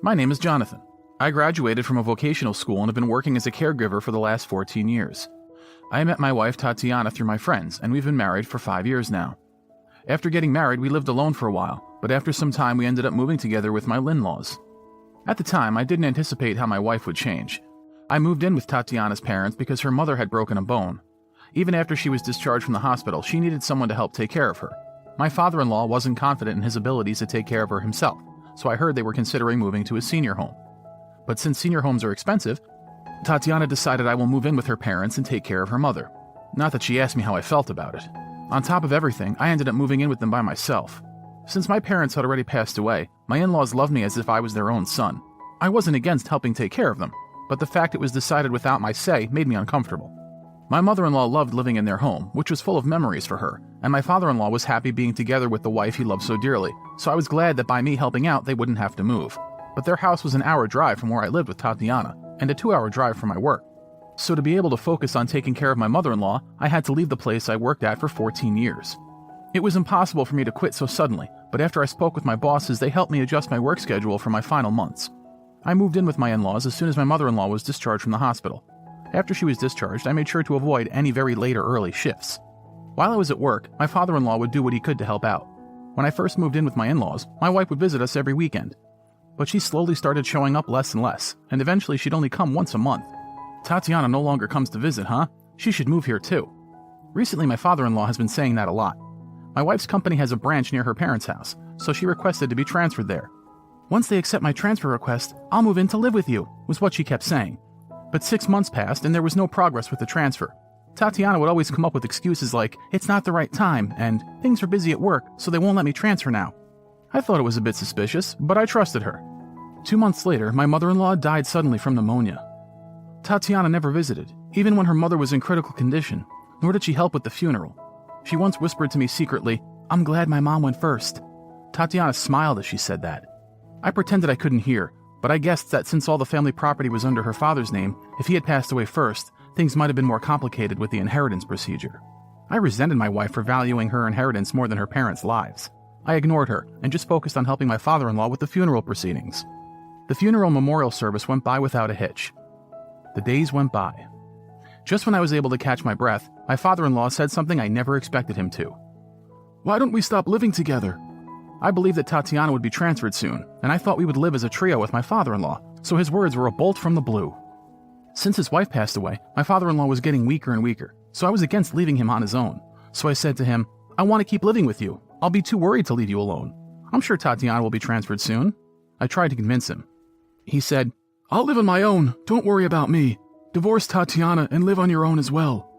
My name is Jonathan. I graduated from a vocational school and have been working as a caregiver for the last 14 years. I met my wife Tatiana through my friends, and we've been married for 5 years now. After getting married, we lived alone for a while, but after some time we ended up moving together with my in-laws. At the time, I didn't anticipate how my wife would change. I moved in with Tatiana's parents because her mother had broken a bone. Even after she was discharged from the hospital, she needed someone to help take care of her. My father-in-law wasn't confident in his abilities to take care of her himself, so I heard they were considering moving to a senior home. But since senior homes are expensive, Tatiana decided I will move in with her parents and take care of her mother. Not that she asked me how I felt about it. On top of everything, I ended up moving in with them by myself. Since my parents had already passed away, my in-laws loved me as if I was their own son. I wasn't against helping take care of them, but the fact it was decided without my say made me uncomfortable. My mother-in-law loved living in their home, which was full of memories for her, and my father-in-law was happy being together with the wife he loved so dearly, so I was glad that by me helping out they wouldn't have to move. But their house was an hour drive from where I lived with Tatiana, and a 2-hour drive from my work. So to be able to focus on taking care of my mother-in-law, I had to leave the place I worked at for 14 years. It was impossible for me to quit so suddenly, but after I spoke with my bosses, they helped me adjust my work schedule for my final months. I moved in with my in-laws as soon as my mother-in-law was discharged from the hospital. After she was discharged, I made sure to avoid any very late or early shifts. While I was at work, my father-in-law would do what he could to help out. When I first moved in with my in-laws, my wife would visit us every weekend. But she slowly started showing up less and less, and eventually she'd only come once a month. Tatiana no longer comes to visit, huh? She should move here too. Recently, my father-in-law has been saying that a lot. My wife's company has a branch near her parents' house, so she requested to be transferred there. Once they accept my transfer request, I'll move in to live with you, was what she kept saying. But 6 months passed and there was no progress with the transfer. Tatiana would always come up with excuses like, it's not the right time, and things are busy at work, so they won't let me transfer now. I thought it was a bit suspicious, but I trusted her. 2 months later, my mother-in-law died suddenly from pneumonia. Tatiana never visited, even when her mother was in critical condition, nor did she help with the funeral. She once whispered to me secretly, "I'm glad my mom went first." Tatiana smiled as she said that. I pretended I couldn't hear, but I guessed that since all the family property was under her father's name, if he had passed away first, things might have been more complicated with the inheritance procedure. I resented my wife for valuing her inheritance more than her parents' lives. I ignored her and just focused on helping my father-in-law with the funeral proceedings. The funeral memorial service went by without a hitch. The days went by. Just when I was able to catch my breath, my father-in-law said something I never expected him to. "Why don't we stop living together?" I believed that Tatiana would be transferred soon, and I thought we would live as a trio with my father-in-law, so his words were a bolt from the blue. Since his wife passed away, my father-in-law was getting weaker and weaker, so I was against leaving him on his own. So I said to him, "I want to keep living with you. I'll be too worried to leave you alone. I'm sure Tatiana will be transferred soon." I tried to convince him. He said, "I'll live on my own. Don't worry about me. Divorce Tatiana and live on your own as well."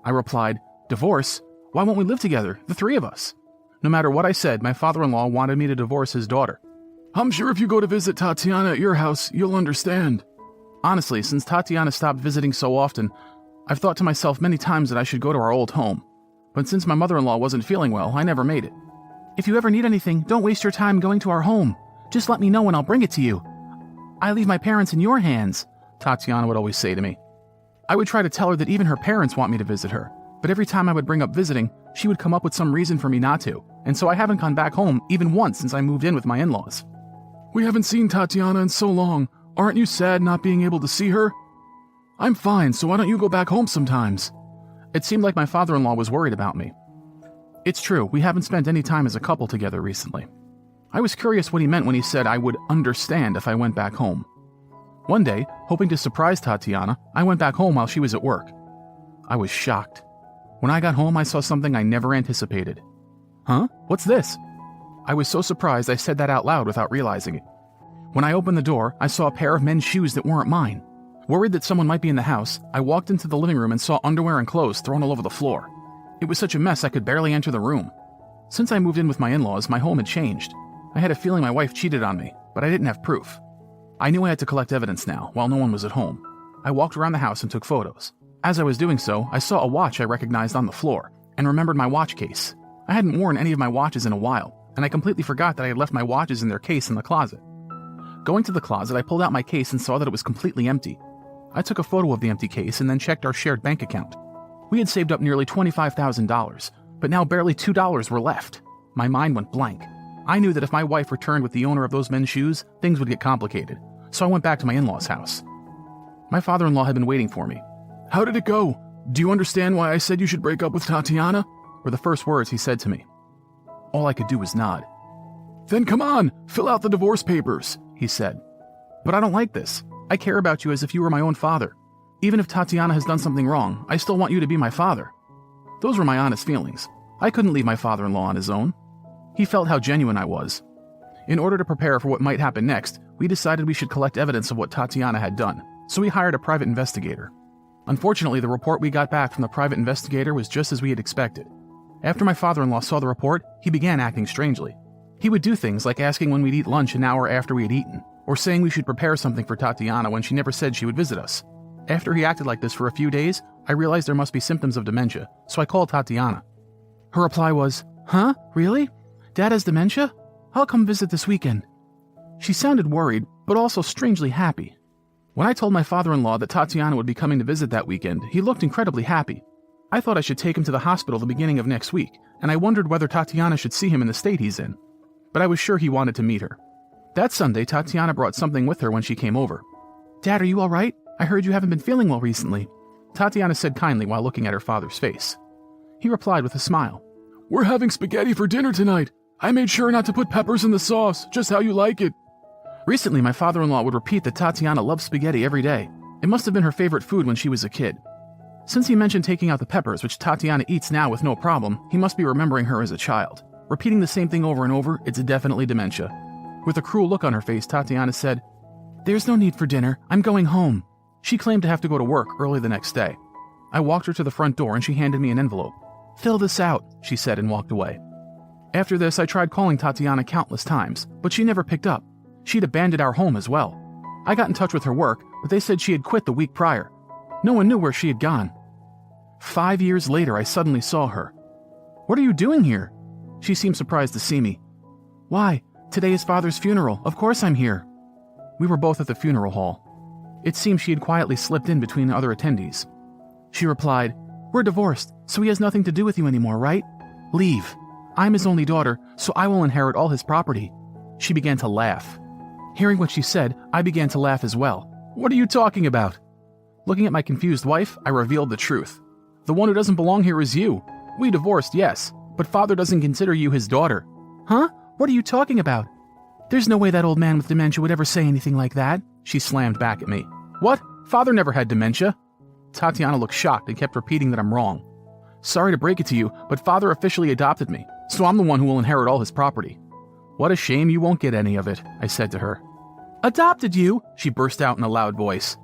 I replied, "Divorce? Why won't we live together, the three of us?" No matter what I said, my father-in-law wanted me to divorce his daughter. "I'm sure if you go to visit Tatiana at your house, you'll understand." Honestly, since Tatiana stopped visiting so often, I've thought to myself many times that I should go to our old home. But since my mother-in-law wasn't feeling well, I never made it. "If you ever need anything, don't waste your time going to our home. Just let me know and I'll bring it to you. I leave my parents in your hands," Tatiana would always say to me. I would try to tell her that even her parents want me to visit her, but every time I would bring up visiting, she would come up with some reason for me not to, and so I haven't gone back home even once since I moved in with my in-laws. "We haven't seen Tatiana in so long. Aren't you sad not being able to see her?" "I'm fine, so why don't you go back home sometimes?" It seemed like my father-in-law was worried about me. It's true, we haven't spent any time as a couple together recently. I was curious what he meant when he said I would understand if I went back home. One day, hoping to surprise Tatiana, I went back home while she was at work. I was shocked. When I got home, I saw something I never anticipated. "Huh? What's this?" I was so surprised I said that out loud without realizing it. When I opened the door, I saw a pair of men's shoes that weren't mine. Worried that someone might be in the house, I walked into the living room and saw underwear and clothes thrown all over the floor. It was such a mess I could barely enter the room. Since I moved in with my in-laws, my home had changed. I had a feeling my wife cheated on me, but I didn't have proof. I knew I had to collect evidence now, while no one was at home. I walked around the house and took photos. As I was doing so, I saw a watch I recognized on the floor, and remembered my watch case. I hadn't worn any of my watches in a while, and I completely forgot that I had left my watches in their case in the closet. Going to the closet, I pulled out my case and saw that it was completely empty. I took a photo of the empty case and then checked our shared bank account. We had saved up nearly $25,000, but now barely $2 were left. My mind went blank. I knew that if my wife returned with the owner of those men's shoes, things would get complicated, so I went back to my in-laws' house. My father-in-law had been waiting for me. "How did it go? Do you understand why I said you should break up with Tatiana?" were the first words he said to me. All I could do was nod. "Then come on, fill out the divorce papers," he said. "But I don't like this. I care about you as if you were my own father. Even if Tatiana has done something wrong, I still want you to be my father." Those were my honest feelings. I couldn't leave my father-in-law on his own. He felt how genuine I was. In order to prepare for what might happen next, we decided we should collect evidence of what Tatiana had done, so we hired a private investigator. Unfortunately, the report we got back from the private investigator was just as we had expected. After my father-in-law saw the report, he began acting strangely. He would do things like asking when we'd eat lunch an hour after we had eaten, or saying we should prepare something for Tatiana when she never said she would visit us. After he acted like this for a few days, I realized there must be symptoms of dementia, so I called Tatiana. Her reply was, "Huh? Really? Dad has dementia? I'll come visit this weekend." She sounded worried, but also strangely happy. When I told my father-in-law that Tatiana would be coming to visit that weekend, he looked incredibly happy. I thought I should take him to the hospital the beginning of next week, and I wondered whether Tatiana should see him in the state he's in. But I was sure he wanted to meet her. That Sunday, Tatiana brought something with her when she came over. "Dad, are you all right? I heard you haven't been feeling well recently," Tatiana said kindly while looking at her father's face. He replied with a smile. "We're having spaghetti for dinner tonight. I made sure not to put peppers in the sauce, just how you like it." Recently, my father-in-law would repeat that Tatiana loved spaghetti every day. It must have been her favorite food when she was a kid. Since he mentioned taking out the peppers, which Tatiana eats now with no problem, he must be remembering her as a child. Repeating the same thing over and over, it's definitely dementia. With a cruel look on her face, Tatiana said, "There's no need for dinner. I'm going home." She claimed to have to go to work early the next day. I walked her to the front door and she handed me an envelope. "Fill this out," she said, and walked away. After this, I tried calling Tatiana countless times, but she never picked up. She'd abandoned our home as well. I got in touch with her work, but they said she had quit the week prior. No one knew where she had gone. 5 years later, I suddenly saw her. "What are you doing here?" She seemed surprised to see me. "Why? Today is Father's funeral. Of course I'm here." We were both at the funeral hall. It seemed she had quietly slipped in between the other attendees. She replied, "We're divorced, so he has nothing to do with you anymore, right? Leave. I'm his only daughter, so I will inherit all his property." She began to laugh. Hearing what she said, I began to laugh as well. "What are you talking about?" Looking at my confused wife, I revealed the truth. "The one who doesn't belong here is you. We divorced, yes, but Father doesn't consider you his daughter." "Huh? What are you talking about? There's no way that old man with dementia would ever say anything like that," she slammed back at me. "What? Father never had dementia." Tatiana looked shocked and kept repeating that I'm wrong. "Sorry to break it to you, but Father officially adopted me, so I'm the one who will inherit all his property." "What a shame you won't get any of it," I said to her. "Adopted you?" she burst out in a loud voice.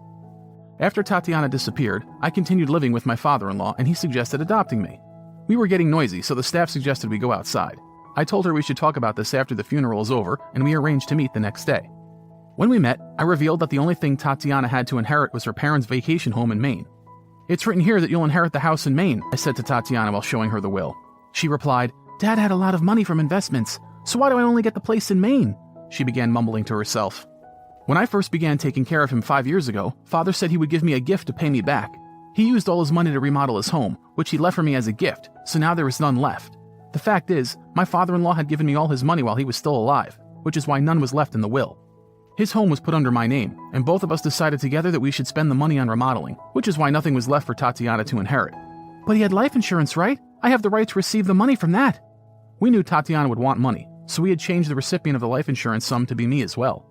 After Tatiana disappeared, I continued living with my father-in-law and he suggested adopting me. We were getting noisy, so the staff suggested we go outside. I told her we should talk about this after the funeral is over, and we arranged to meet the next day. When we met, I revealed that the only thing Tatiana had to inherit was her parents' vacation home in Maine. "It's written here that you'll inherit the house in Maine," I said to Tatiana while showing her the will. She replied, "Dad had a lot of money from investments, so why do I only get the place in Maine?" She began mumbling to herself. When I first began taking care of him 5 years ago, Father said he would give me a gift to pay me back. He used all his money to remodel his home, which he left for me as a gift, so now there is none left. The fact is, my father-in-law had given me all his money while he was still alive, which is why none was left in the will. His home was put under my name, and both of us decided together that we should spend the money on remodeling, which is why nothing was left for Tatiana to inherit. "But he had life insurance, right? I have the right to receive the money from that." We knew Tatiana would want money, so we had changed the recipient of the life insurance sum to be me as well.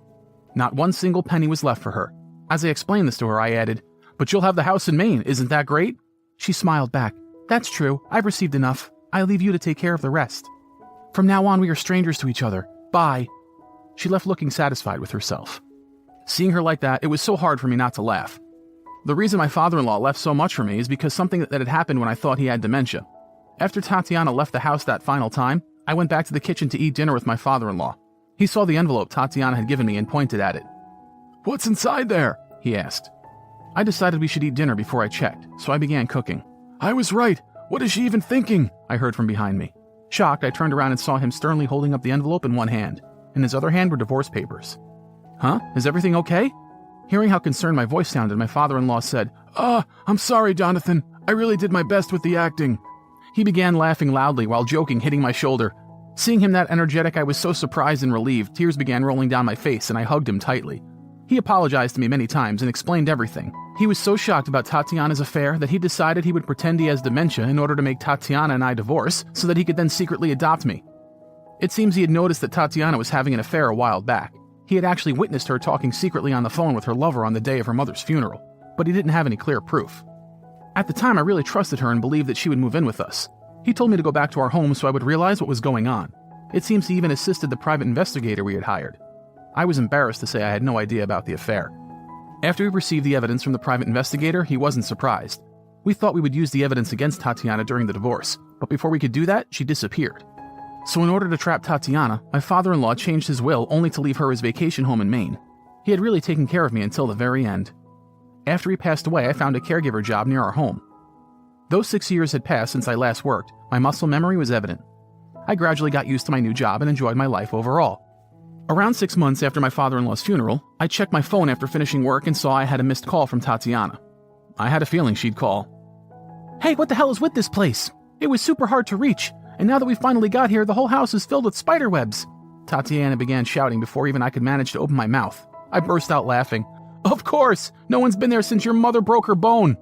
Not one single penny was left for her. As I explained this to her, I added, "But you'll have the house in Maine, isn't that great?" She smiled back. "That's true. I've received enough. I'll leave you to take care of the rest. From now on, we are strangers to each other. Bye." She left looking satisfied with herself. Seeing her like that, it was so hard for me not to laugh. The reason my father-in-law left so much for me is because something that had happened when I thought he had dementia. After Tatiana left the house that final time, I went back to the kitchen to eat dinner with my father-in-law. He saw the envelope Tatiana had given me and pointed at it. "What's inside there?" he asked. I decided we should eat dinner before I checked, so I began cooking. "I was right. What is she even thinking?" I heard from behind me. Shocked, I turned around and saw him sternly holding up the envelope in one hand. In his other hand were divorce papers. "Huh? Is everything okay?" Hearing how concerned my voice sounded, my father-in-law said, I'm sorry, Jonathan. I really did my best with the acting." He began laughing loudly while joking, hitting my shoulder. Seeing him that energetic, I was so surprised and relieved, tears began rolling down my face and I hugged him tightly. He apologized to me many times and explained everything. He was so shocked about Tatiana's affair that he decided he would pretend he has dementia in order to make Tatiana and I divorce so that he could then secretly adopt me. It seems he had noticed that Tatiana was having an affair a while back. He had actually witnessed her talking secretly on the phone with her lover on the day of her mother's funeral, but he didn't have any clear proof. At the time, I really trusted her and believed that she would move in with us. He told me to go back to our home so I would realize what was going on. It seems he even assisted the private investigator we had hired. I was embarrassed to say I had no idea about the affair. After we received the evidence from the private investigator, he wasn't surprised. We thought we would use the evidence against Tatiana during the divorce, but before we could do that, she disappeared. So in order to trap Tatiana, my father-in-law changed his will only to leave her his vacation home in Maine. He had really taken care of me until the very end. After he passed away, I found a caregiver job near our home. Though 6 years had passed since I last worked, my muscle memory was evident. I gradually got used to my new job and enjoyed my life overall. Around 6 months after my father-in-law's funeral, I checked my phone after finishing work and saw I had a missed call from Tatiana. I had a feeling she'd call. "Hey, what the hell is with this place? It was super hard to reach, and now that we finally got here, the whole house is filled with spider webs." Tatiana began shouting before even I could manage to open my mouth. I burst out laughing. "Of course! No one's been there since your mother broke her bone."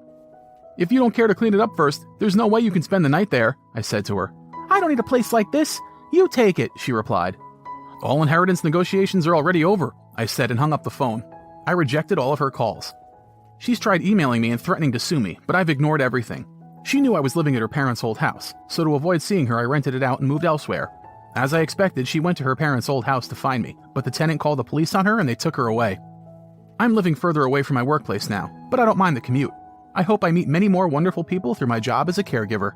"If you don't care to clean it up first, there's no way you can spend the night there," I said to her. "I don't need a place like this. You take it," she replied. "All inheritance negotiations are already over," I said and hung up the phone. I rejected all of her calls. She's tried emailing me and threatening to sue me, but I've ignored everything. She knew I was living at her parents' old house, so to avoid seeing her, I rented it out and moved elsewhere. As I expected, she went to her parents' old house to find me, but the tenant called the police on her and they took her away. I'm living further away from my workplace now, but I don't mind the commute. I hope I meet many more wonderful people through my job as a caregiver.